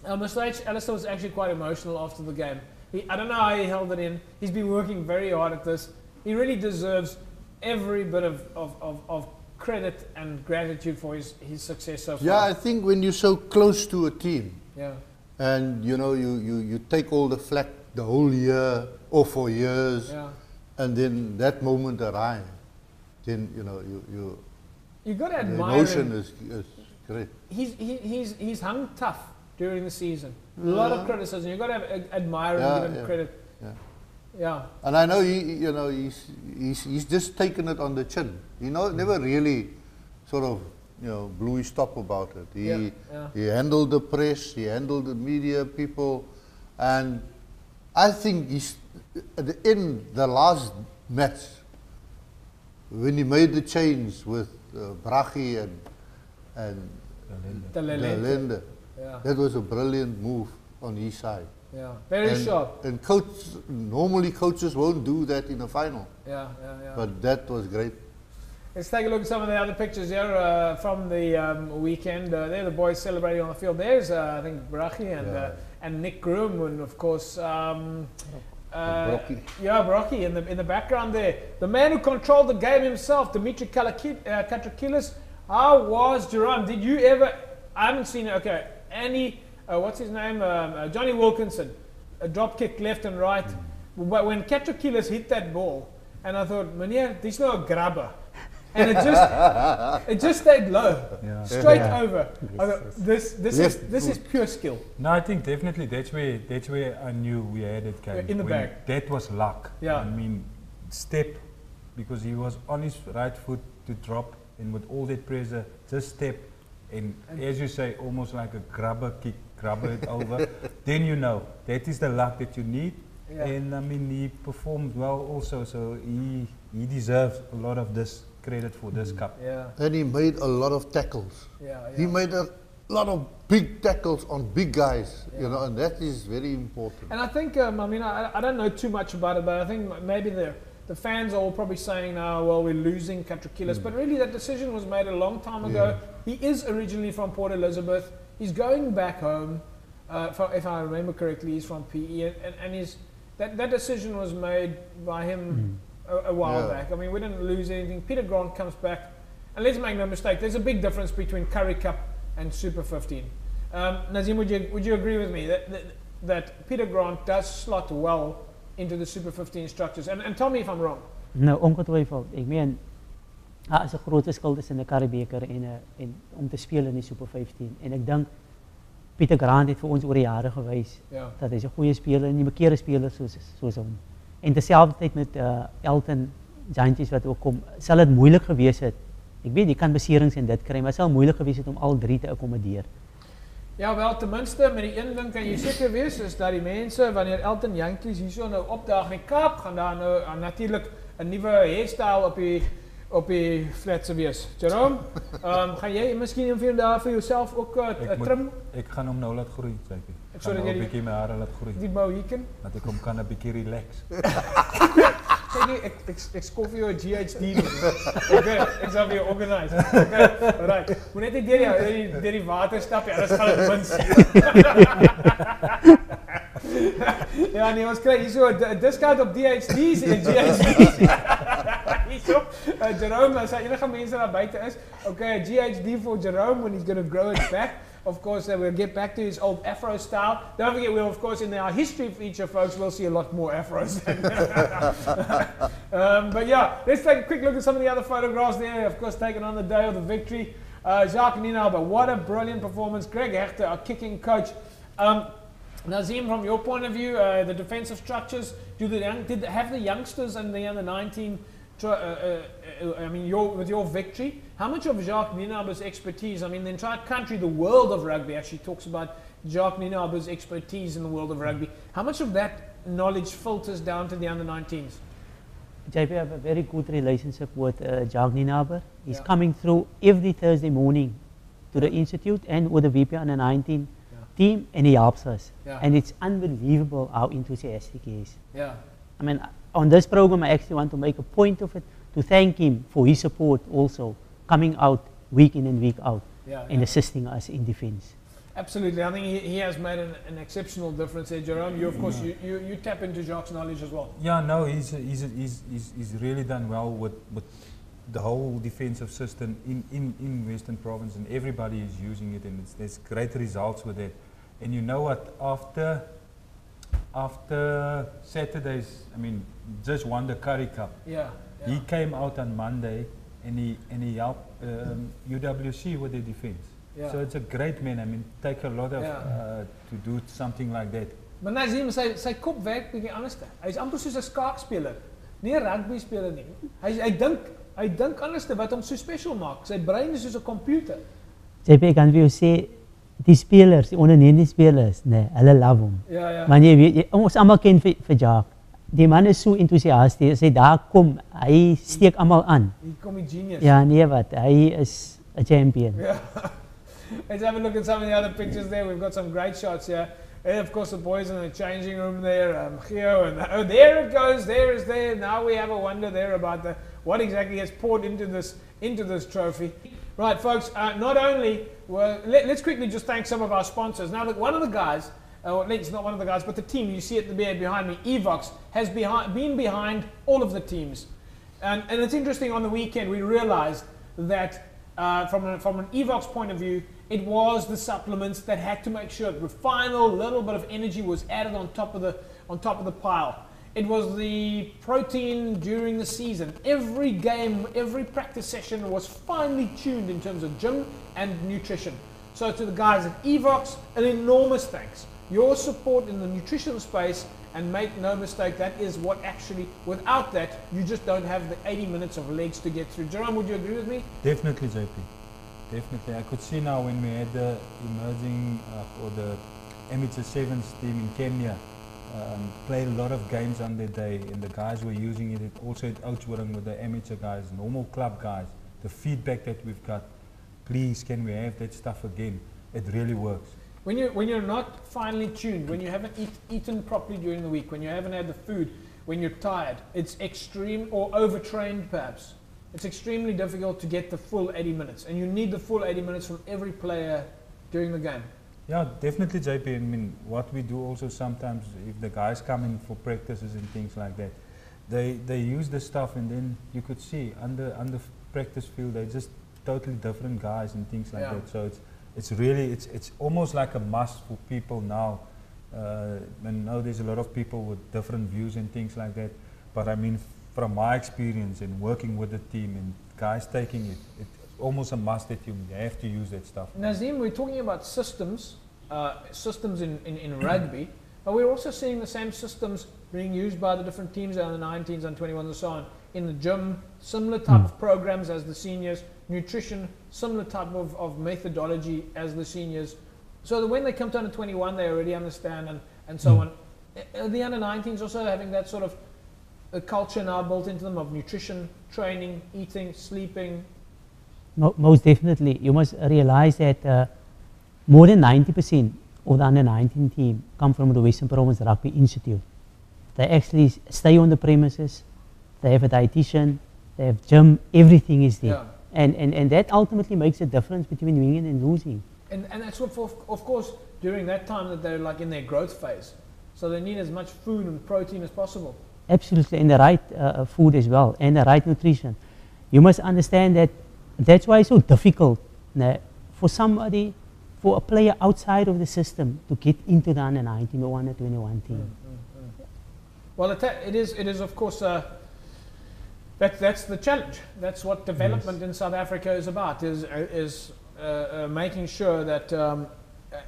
Mr. H, Alistair was actually quite emotional after the game. I don't know how he held it in. He's been working very hard at this. He really deserves every bit of credit and gratitude for his success so far. Yeah, I think when you're so close to a team, Yeah. and you take all the flack the whole year or for years, Yeah. and then that moment arrives, then You got to the admire emotion him. is great. He's hung tough during the season. A lot of criticism. You've got to admire him, Yeah, give him yeah. credit. Yeah. Yeah. And I know he's just taken it on the chin. Never really sort of blew his top about it. He handled the press, he handled the media people, and I think at the end, the last match, when he made the change with Brachi and The Lelende, Yeah. that was a brilliant move on his side. Yeah. Very sharp. And normally coaches won't do that in a final, Yeah. but that was great. Let's take a look at some of the other pictures here from the weekend. There the boys celebrating on the field. There's, I think, Brachi and Nick Groom, and of course, Brocky. Yeah, Brocky in the background there. The man who controlled the game himself, Dimitri Katrakilis. How was Jerome? Did you ever? I haven't seen it. Okay, Annie. What's his name? Johnny Wilkinson. A drop kick left and right. But when Katrakilis hit that ball, and I thought, meneer, there's no grabber. And it just stayed low, straight over. I thought, this is pure skill. No, I think definitely that's where I knew we had it game. In the When bag. That was luck. Yeah. I mean, step, because he was on his right foot to drop, and with all that pressure, just step, and as you say, almost like a grabber kick, grabber it over. Then that is the luck that you need. Yeah. And I mean, he performed well also, so he deserves a lot of this credit for this cup. Yeah. And he made a lot of tackles. Yeah. He made a lot of big tackles on big guys, and that is very important. And I think, I mean, I don't know too much about it, but I think maybe the fans are all probably saying now, well, we're losing Katrakilis. But really, that decision was made a long time ago. He is originally from Port Elizabeth. He's going back home. If I remember correctly, he's from PE. And that decision was made by him a while back. I mean, we didn't lose anything. Peter Grant comes back. And let's make no mistake, there's a big difference between Currie Cup and Super 15. Nazim, would you agree with me that Peter Grant does slot well into the Super 15 structures? And tell me if I'm wrong. Nou, ongetwijfeld. Ik meen, is 'n groot verskil tussen 'n Currie-beker en om te speel in die Super 15. En ek dink Pieter Grant het vir ons oor die jare gewys dat hy's 'n goeie speler en 'n bekeerde speler soos hom. En terselfdertyd met Elton Jantjies wat ook kom, sal dit moeilik gewees het. Ek weet jy kan beserings en dit kry, maar sal moeilik gewees het om al drie te akkommodeer. Ja, wel ten minste met die een ding kan jy seker wees is dat die mense wanneer Elton Jantjies hierso nou opdaag in die Kaap gaan daar nou natuurlik 'n nuwe hairstyle op die fletse wees. Jerome, gaan jy miskien een van daar vir jouself ook trim? Ek gaan hom nou laat groei, sê ek. Ek gaan nou 'n bietjie my hare laat groei. Die Mohican? Dat ek hom kan 'n bietjie relax. Ek skof jou 'n GHD. Okay, ek sal weer organise. Okay, alright. Moet net nie deur die water stap, ja, dis gaan dit wins. Ja, nee, ons kry hierso 'n discount op DHD's en GHD's. Hierso, Jerome, as enige mense daar buite is, okay, a GHD for Jerome when he's going to grow it back. Of course, we'll get back to his old afro style. Don't forget, we'll, of course, in our history feature, folks, we'll see a lot more afros. But yeah, let's take a quick look at some of the other photographs there. Of course, taken on the day of the victory. Jacques Nina, but what a brilliant performance. Greg Hechter, our kicking coach. Nazim, from your point of view, the defensive structures, have the youngsters and the under 19, I mean, with your victory, how much of Jacques Nienaber's expertise, I mean, the entire country, the world of rugby actually talks about Jacques Nienaber's expertise in the world of rugby. How much of that knowledge filters down to the under 19s? JP, I have a very good relationship with Jacques Nienaber. He's coming through every Thursday morning to the institute and with the VP under 19 team, and he helps us. And it's unbelievable how enthusiastic he is. I mean, on this program, I actually want to make a point of it to thank him for his support also, coming out week in and week out and assisting us in defense. Absolutely. I think he has made an exceptional difference there, Jerome. You, of course, you tap into Jacques' knowledge as well. Yeah, no, he's really done well with the whole defensive system in Western Province, and everybody is using it, and there's great results with it. And you know what, after Saturdays, I mean, just won the Currie Cup. He came out on Monday and he helped UWC with their defense. So it's a great man. I mean, take a lot of to do something like that. Maar Nazim, sy kop werk bietjie anders. Hy's amper soos 'n skaakspeler, nie 'n rugby speler nie. Hy dink anders wat hom so special maak. Sy brein is soos 'n komputer. JP, kan vir jou sê die spelers, die onder 19 spelers, nee, hulle love hom. Maar jy weet, ons almal ken vir Jacques. Die man is so enthousiasties. As hy daar kom, hy steek almal aan. Hy kom die genius. Ja, nee wat, hy is 'n champion. Let's have a look at some of the other pictures there. We've got some great shots here. And of course the boys in the changing room there, Gio, and there it goes, there is there. Now we have a wonder there about what exactly has poured into this trophy. Right, folks, not only, let's quickly just thank some of our sponsors. Now, look, one of the guys, it's not one of the guys, but the team, you see it behind me, Evox, has been behind all of the teams. And it's interesting, on the weekend we realized that from an Evox point of view, it was the supplements that had to make sure the final little bit of energy was added on top of the pile. It was the protein during the season. Every game, every practice session was finely tuned in terms of gym and nutrition. So to the guys at Evox, an enormous thanks. Your support in the nutrition space, and make no mistake, that is what actually, without that, you just don't have the 80 minutes of legs to get through. Jerome, would you agree with me? Definitely, JP. Definitely. I could see now when we had the emerging, or the amateur sevens team in Kenya, played a lot of games on their day, and the guys were using it also at Oudtshoorn with the amateur guys, normal club guys. The feedback that we've got, please, can we have that stuff again? It really works. When you're not finely tuned, when you haven't eaten properly during the week, when you haven't had the food, when you're tired, it's extreme, or overtrained perhaps, it's extremely difficult to get the full 80 minutes, and you need the full 80 minutes from every player during the game. Yeah, definitely, JP. I mean, what we do also sometimes, if the guys come in for practices and things like that, they use the stuff, and then you could see under practice field, they're just totally different guys and things like that. So it's really, it's almost like a must for people now. And now there's a lot of people with different views and things like that. But I mean, from my experience in working with the team and guys taking it. It's almost a must that you have to use that stuff. Nazim, we're talking about systems, systems in rugby, but we're also seeing the same systems being used by the different teams on the 19s and 21s and so on. In the gym, similar type of programs as the seniors, nutrition, similar type of methodology as the seniors. So that when they come to under 21, they already understand and so on. The under 19s also having that sort of a culture now built into them of nutrition, training, eating, sleeping. Most definitely. You must realize that more than 90% of the under 19 team come from the Western Province Rugby Institute. They actually stay on the premises, they have a dietitian, they have gym, everything is there. Yeah. And that ultimately makes a difference between winning and losing. And that's what, of course, during that time that they're like in their growth phase. So they need as much food and protein as possible. Absolutely, and the right food as well, and the right nutrition. You must understand that that's why it's so difficult for somebody, for a player outside of the system to get into the under 19 or under 21 team. Well, it is of course, that's the challenge. That's what development in South Africa is about, is making sure that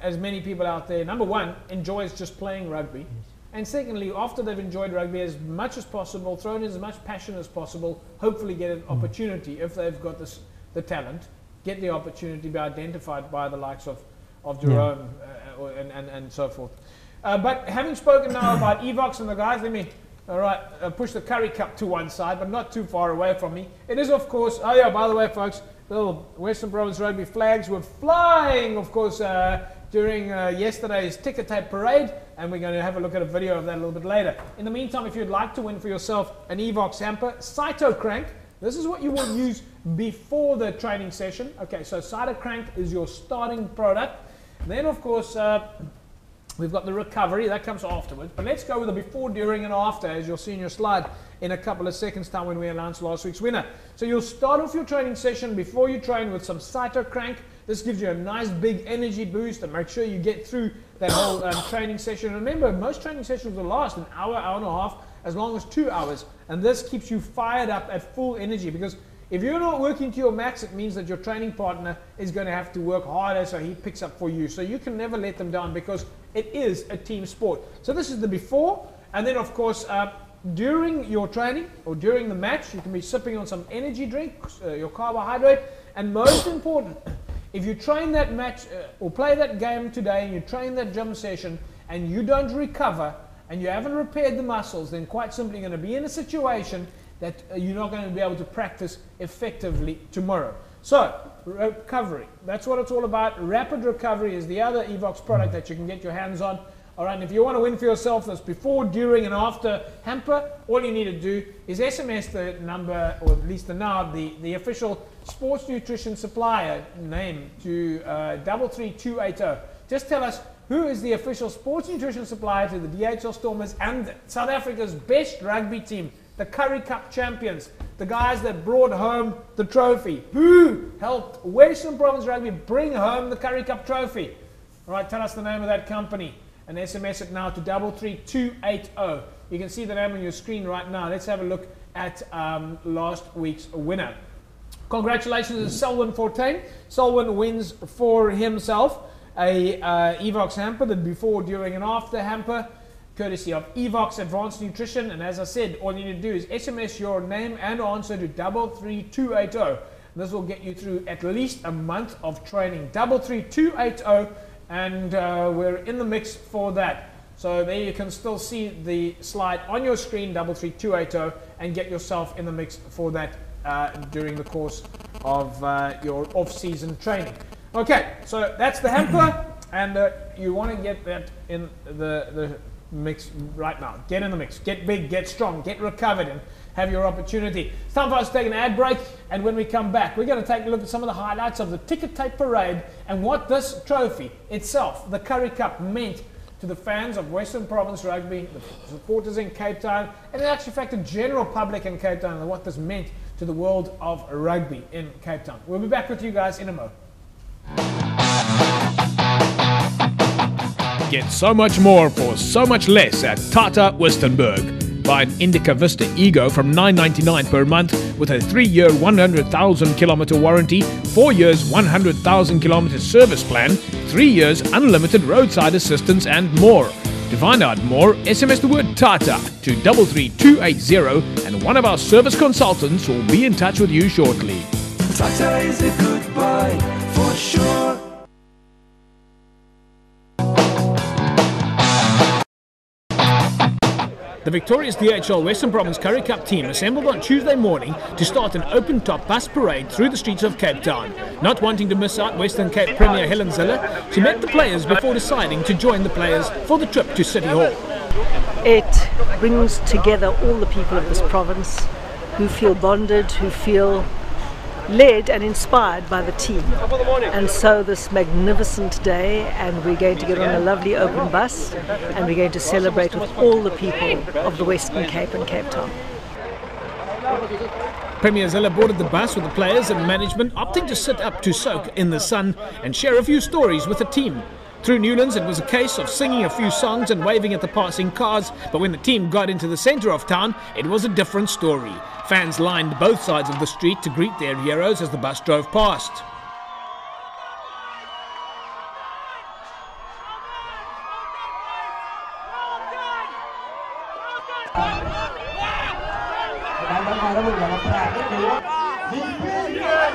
as many people out there, number one, enjoys just playing rugby. And secondly, after they've enjoyed rugby as much as possible, thrown in as much passion as possible, hopefully get an opportunity, if they've got the talent, get the opportunity to be identified by the likes of Jerome and so forth. But having spoken now about Evox and the guys, let me push the Currie Cup to one side, but not too far away from me. It is, of course, oh yeah, by the way, folks, little Western Province Rugby flags were flying, of course, during yesterday's ticker tape parade, and we're going to have a look at a video of that a little bit later. In the meantime, if you'd like to win for yourself an Evox hamper, Cyto Crank, this is what you will use before the training session. Okay, so Cyto Crank is your starting product. Then, of course, we've got the recovery, that comes afterwards. But let's go with the before, during, and after, as you'll see in your slide in a couple of seconds' time when we announce last week's winner. So you'll start off your training session before you train with some Cyto Crank. This gives you a nice big energy boost and make sure you get through that whole training session. Remember, most training sessions will last an hour, hour and a half, as long as 2 hours. And this keeps you fired up at full energy, because if you're not working to your max, it means that your training partner is going to have to work harder, so he picks up for you. So you can never let them down, because it is a team sport. So this is the before, and then of course during your training or during the match, you can be sipping on some energy drinks, your carbohydrate, and most important, if you train that match or play that game today and you train that gym session and you don't recover and you haven't repaired the muscles, then quite simply you're going to be in a situation that you're not going to be able to practice effectively tomorrow. So, recovery, that's what it's all about. Rapid recovery is the other Evox product that you can get your hands on. All right, and if you want to win for yourself this before, during, and after hamper, all you need to do is SMS the number, or at least the official sports nutrition supplier name to 33280. Just tell us who is the official sports nutrition supplier to the DHL Stormers and South Africa's best rugby team, the Currie Cup champions, the guys that brought home the trophy. Who helped Western Province Rugby bring home the Currie Cup trophy? All right, tell us the name of that company and SMS it now to 33280. You can see the name on your screen right now. Let's have a look at last week's winner. Congratulations to Selwyn Fortain. Selwyn wins for himself a Evox hamper, the before, during, and after hamper, courtesy of Evox Advanced Nutrition. And as I said, all you need to do is SMS your name and answer to 33280. This will get you through at least a month of training. 33280, and we're in the mix for that. So there you can still see the slide on your screen, 33280, and get yourself in the mix for that during the course of your off-season training. Okay, so that's the hamper, and you want to get that in the mix right now. Get in the mix, get big, get strong, get recovered, and have your opportunity. It's time for us to take an ad break, and when we come back, we're going to take a look at some of the highlights of the ticker tape parade and what this trophy itself, the Currie Cup, meant to the fans of Western Province Rugby, the supporters in Cape Town, and in actual fact the general public in Cape Town, and what this meant to the world of rugby in Cape Town. We'll be back with you guys in a moment. Get so much more for so much less at Tata Wistenburg. Buy an Indica Vista Ego from $999 per month with a 3-year 100,000 kilometer warranty, 4 years 100,000 kilometer service plan, 3 years unlimited roadside assistance and more. To find out more, SMS the word Tata to 33280 and one of our service consultants will be in touch with you shortly. Tata is a good buy for sure. The victorious DHL Western Province Currie Cup team assembled on Tuesday morning to start an open-top bus parade through the streets of Cape Town. Not wanting to miss out Western Cape Premier Helen Zille, she met the players before deciding to join the players for the trip to City Hall. It brings together all the people of this province who feel bonded, who feel led and inspired by the team. And so this magnificent day, and we're going to get on a lovely open bus and we're going to celebrate with all the people of the Western Cape and Cape Town. Premier Zille boarded the bus with the players and management, opting to sit up to soak in the sun and share a few stories with the team. Through Newlands, it was a case of singing a few songs and waving at the passing cars, but when the team got into the centre of town, it was a different story. Fans lined both sides of the street to greet their heroes as the bus drove past.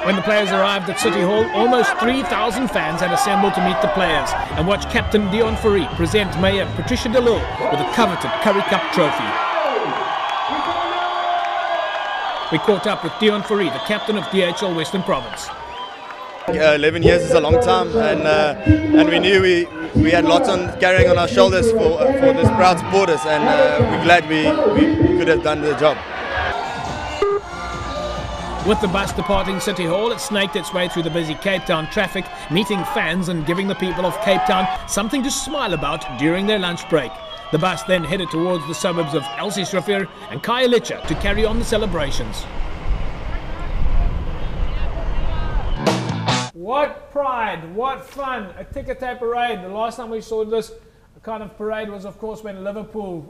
When the players arrived at City Hall, almost 3,000 fans had assembled to meet the players and watch Captain Dion Fourie present Mayor Patricia de Lille with a coveted Currie Cup trophy. We caught up with Dion Fourie, the captain of DHL Western Province. 11 years is a long time, and we knew we had lots on carrying on our shoulders for this proud supporters, and we're glad we could have done the job. With the bus departing City Hall, it snaked its way through the busy Cape Town traffic, meeting fans and giving the people of Cape Town something to smile about during their lunch break. The bus then headed towards the suburbs of Elsie's-Rivier and Khayelitsha to carry on the celebrations. What pride, what fun, a ticker tape parade. The last time we saw this kind of parade was, of course, when Liverpool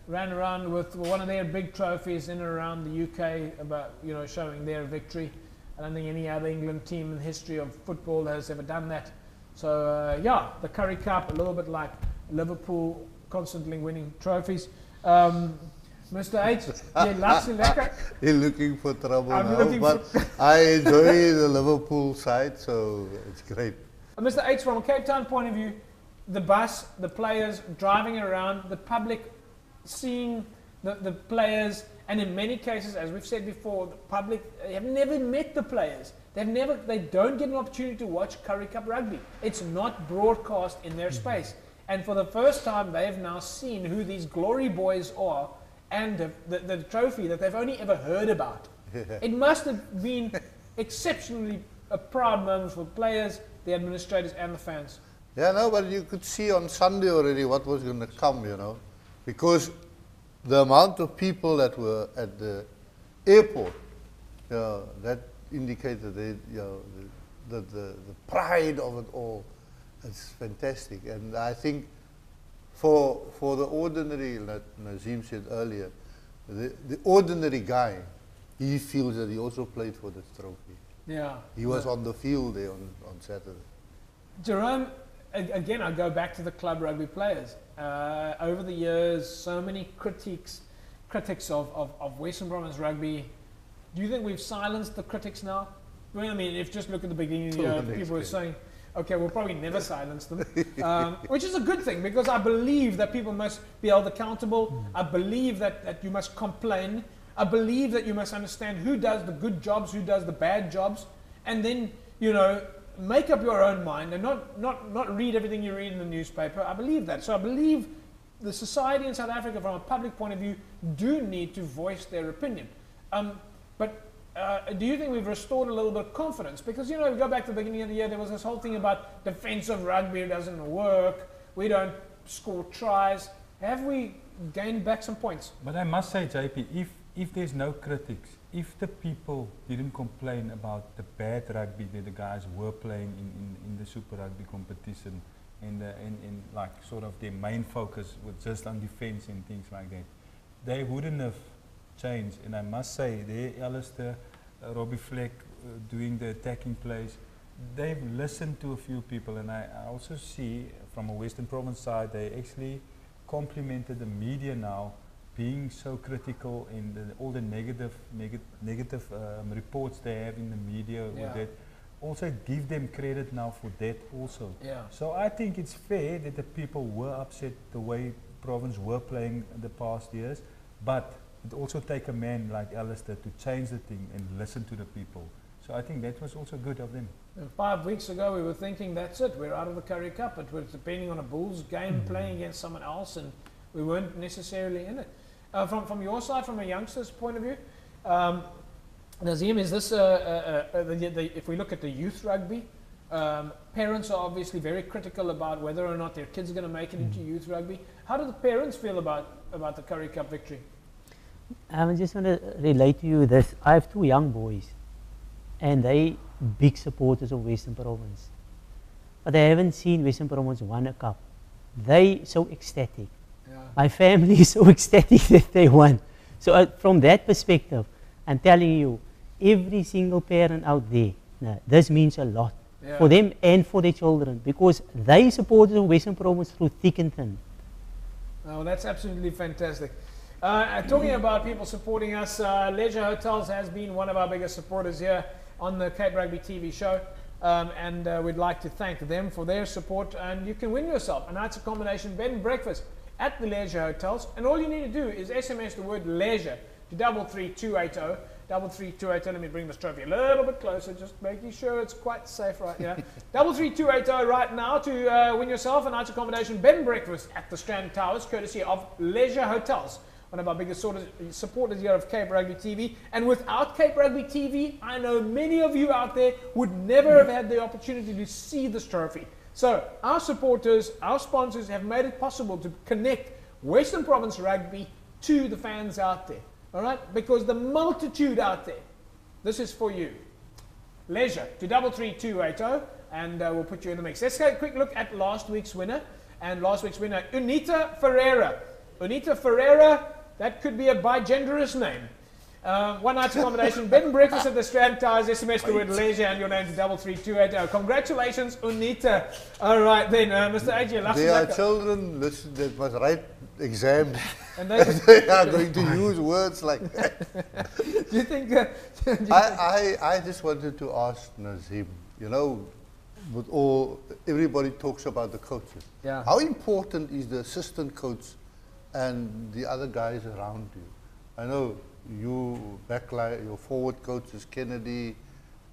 ran around with one of their big trophies in and around the UK, about, you know, showing their victory. I don't think any other England team in the history of football has ever done that. So yeah, the Currie Cup, a little bit like Liverpool constantly winning trophies. Mr. H, jy lag so lekker. You're looking for trouble I'm now, looking but for I enjoy the Liverpool side, so it's great. Mr. H, from a Cape Town point of view, the bus, the players driving around, the public seeing the players, and in many cases, as we've said before, the public have never met the players. They don't get an opportunity to watch Currie Cup rugby. It's not broadcast in their space. And for the first time, they have now seen who these glory boys are and the trophy that they've only ever heard about. It must have been exceptionally a proud moment for players, the administrators, and the fans. Yeah, no, but you could see on Sunday already what was going to come, you know, because the amount of people that were at the airport, that indicated the pride of it all. It's fantastic, and I think for the ordinary, like Nazim said earlier, the ordinary guy, he feels that he also played for this trophy. Yeah. He was on the field there on Saturday. Jerome, again, I go back to the club rugby players. Over the years, so many critics of Western Province rugby. Do you think we've silenced the critics now? Well, I mean, if just look at the beginning of the year, people were saying, okay, we'll probably never silence them, which is a good thing, because I believe that people must be held accountable. I believe that you must complain. I believe that you must understand who does the good jobs, who does the bad jobs, and then, you know, make up your own mind and not read everything you read in the newspaper. I believe that. So I believe the society in South Africa, from a public point of view, do need to voice their opinion. But do you think we've restored a little bit of confidence? Because, you know, we go back to the beginning of the year, there was this whole thing about defensive rugby doesn't work, we don't score tries. Have we gained back some points? But I must say, JP, if there's no critics, if the people didn't complain about the bad rugby that the guys were playing in the Super Rugby competition, and like sort of their main focus was just on defense and things like that, they wouldn't have changed. And I must say, there, Alistair, Robbie Fleck doing the attacking plays, they've listened to a few people, and I also see from a Western Province side, they actually complimented the media now, being so critical in all the negative reports they have in the media. With that. Also give them credit now for that also. Yeah. So I think it's fair that the people were upset the way Province were playing the past years, but it also take a man like Alistair to change the thing and listen to the people. So I think that was also good of them. And 5 weeks ago we were thinking that's it, we're out of the Currie Cup. It was depending on a Bulls game playing against someone else, and we weren't necessarily in it. From your side, from a youngster's point of view, Nazim, is this, if we look at the youth rugby, parents are obviously very critical about whether or not their kids are going to make it into youth rugby. How do the parents feel about the Currie Cup victory? I just want to relate to you this. I have 2 young boys, and they big supporters of Western Province. But they haven't seen Western Province win a cup. They so ecstatic. Yeah. My family is so ecstatic that they won. So from that perspective, I'm telling you, every single parent out there, this means a lot for them and for their children, because they supported Western Province through thick and thin. Oh, that's absolutely fantastic. Talking about people supporting us, Leisure Hotels has been one of our biggest supporters here on the Cape Rugby TV show, and we'd like to thank them for their support. And you can win yourself a night's accommodation, bed and breakfast at the Leisure Hotels, and all you need to do is SMS the word leisure to 33280. 33280. Let me bring this trophy a little bit closer, just making sure it's quite safe right here. 33280 right now to win yourself a night's accommodation, bed and breakfast at the Strand Towers, courtesy of Leisure Hotels, one of our biggest supporters here of Cape Rugby TV. And without Cape Rugby TV, I know many of you out there would never have had the opportunity to see this trophy. So our supporters, our sponsors have made it possible to connect Western Province Rugby to the fans out there. All right? Because the multitude out there, this is for you. Leisure to 33280, and we'll put you in the mix. Let's take a quick look at last week's winner. And last week's winner, Unita Ferreira. Unita Ferreira, that could be a bigenderous name. One night's accommodation, bed and breakfast at the Strand Towers. SMS the word leisure and your name to 33280. Congratulations, Unita. All right then, Mr. AJ. There are children that must write exams, and they are going to use words like that. Do you think? I just wanted to ask Nazim. You know, with everybody talks about the coaches. Yeah. How important is the assistant coach and the other guys around you? I know you backline, your forward coach is Kennedy,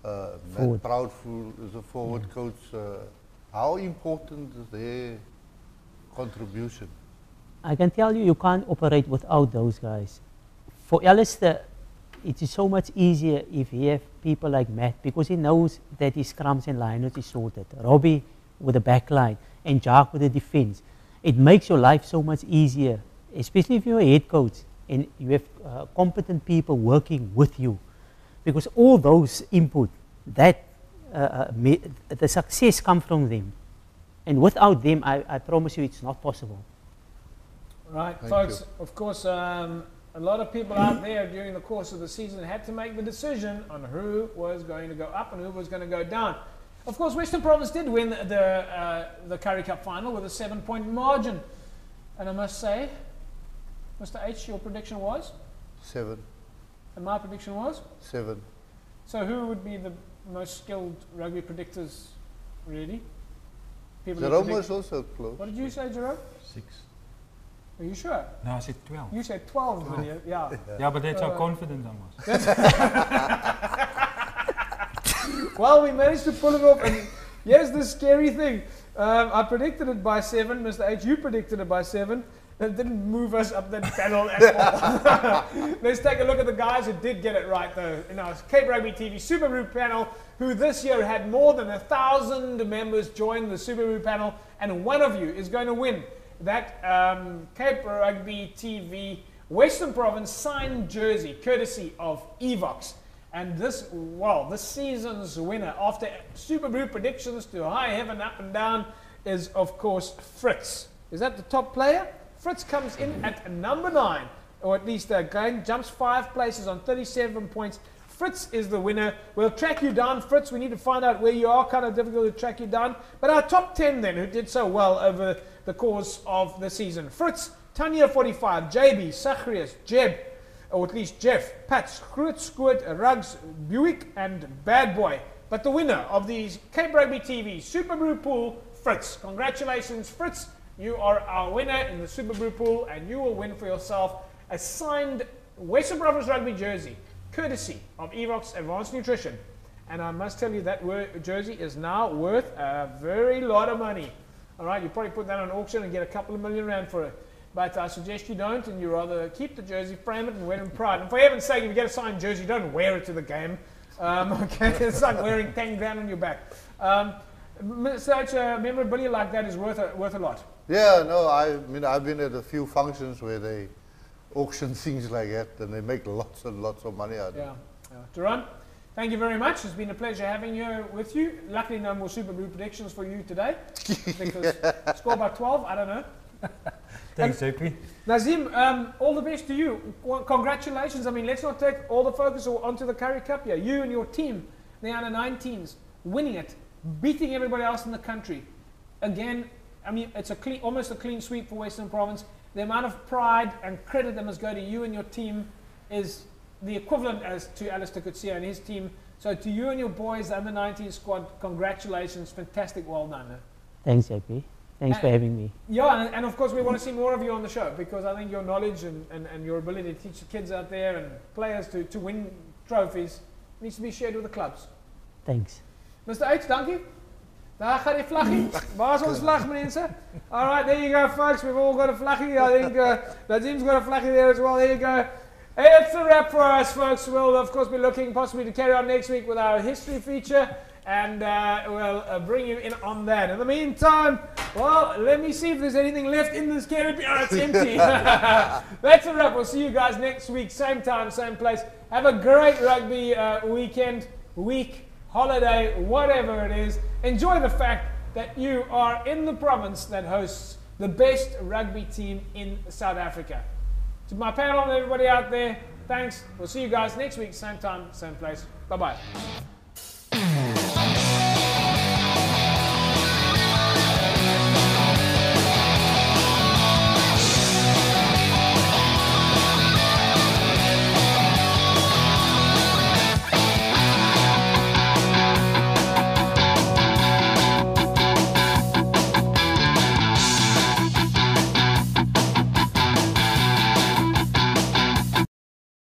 Matt Proudfoot is a forward coach. How important is their contribution? I can tell you, you can't operate without those guys. For Alistair, it is so much easier if you have people like Matt, because he knows that his scrums and lineouts is sorted. Robbie with the back line and Jacques with the defense. It makes your life so much easier, especially if you're a head coach and you have competent people working with you, because all those input, that the success comes from them, and without them, I promise you, it's not possible. Right, Thank folks. you. Of course, a lot of people out there during the course of the season had to make the decision on who was going to go up and who was going to go down. Of course, Western Province did win the Currie Cup final with a 7-point margin, and I must say, Mr. H, your prediction was? 7. And my prediction was? 7. So who would be the most skilled rugby predictors, really? People Jerome was also close. What did you say, Jerome? 6. Are you sure? No, I said 12. You said 12, didn't you? Yeah. Yeah, but that's how confident I was. Well, we managed to pull it off, and here's the scary thing. I predicted it by 7, Mr. H, you predicted it by 7. That didn't move us up the panel at all. Let's take a look at the guys who did get it right, though. In our Cape Rugby TV Subaru panel, who this year had more than 1,000 members join the Subaru panel, and one of you is going to win that Cape Rugby TV Western Province signed jersey, courtesy of Evox. And this season's winner, after Subaru predictions to high heaven, up and down, is of course Fritz. Is that the top player? Fritz comes in at number 9 or at least jumps 5 places on 37 points. Fritz is the winner. We'll track you down, Fritz. We need to find out where you are. Kind of difficult to track you down. But our top 10 then, who did so well over the course of the season. Fritz, Tanya 45, JB, Sachrius, Jeb, or at least Jeff, Pats, Groot, Squid, Rugs, Buick, and Bad Boy. But the winner of the Cape Rugby TV Super Brew Pool, Fritz. Congratulations, Fritz. You are our winner in the Super Brew Pool, and you will win for yourself a signed Western Province Rugby jersey, courtesy of Evox Advanced Nutrition. And I must tell you that jersey is now worth a very lot of money. All right, you probably put that on auction and get a couple of million rand for it. But I suggest you don't, and you rather keep the jersey, frame it, and wear it in pride. And for heaven's sake, if you get a signed jersey, don't wear it to the game. Okay, it's like wearing 10 grand on your back. Such a memorabilia like that is worth a lot. Yeah, no, I mean, I've been at a few functions where they auction things like that, and they make lots and lots of money out of it. Yeah. Duran, thank you very much. It's been a pleasure having you with you. Luckily, no more Super Brew predictions for you today. Because score by 12, I don't know. Thanks, JP. Nazim, all the best to you. Congratulations. I mean, let's not take all the focus onto the Currie Cup here. You and your team, the under-19s, winning it, beating everybody else in the country. Again, I mean, it's almost a clean sweep for Western Province. The amount of pride and credit that must go to you and your team is the equivalent as to Alistair Coetzee and his team. So to you and your boys, the under-19 squad, congratulations. Fantastic, well done. Thanks, JP. Thanks for having me. Yeah, and of course we want to see more of you on the show, because I think your knowledge and your ability to teach the kids out there and players to win trophies needs to be shared with the clubs. Thanks. Mr. H, thank you. Daar gaat die vlaggie. Waar is ons vlag, mensen? All right, there you go, folks. We've all got a flaggie. I think Nazim's got a flaggie there as well. There you go. Hey, it's a wrap for us, folks. We'll, of course, be looking possibly to carry on next week with our history feature, and we'll bring you in on that. In the meantime, well, let me see if there's anything left in this Caribbean. Oh, it's empty. That's a wrap. We'll see you guys next week, same time, same place. Have a great rugby week, holiday, whatever it is. Enjoy the fact that you are in the province that hosts the best rugby team in South Africa. To my panel and everybody out there, thanks. We'll see you guys next week, same time, same place. Bye-bye.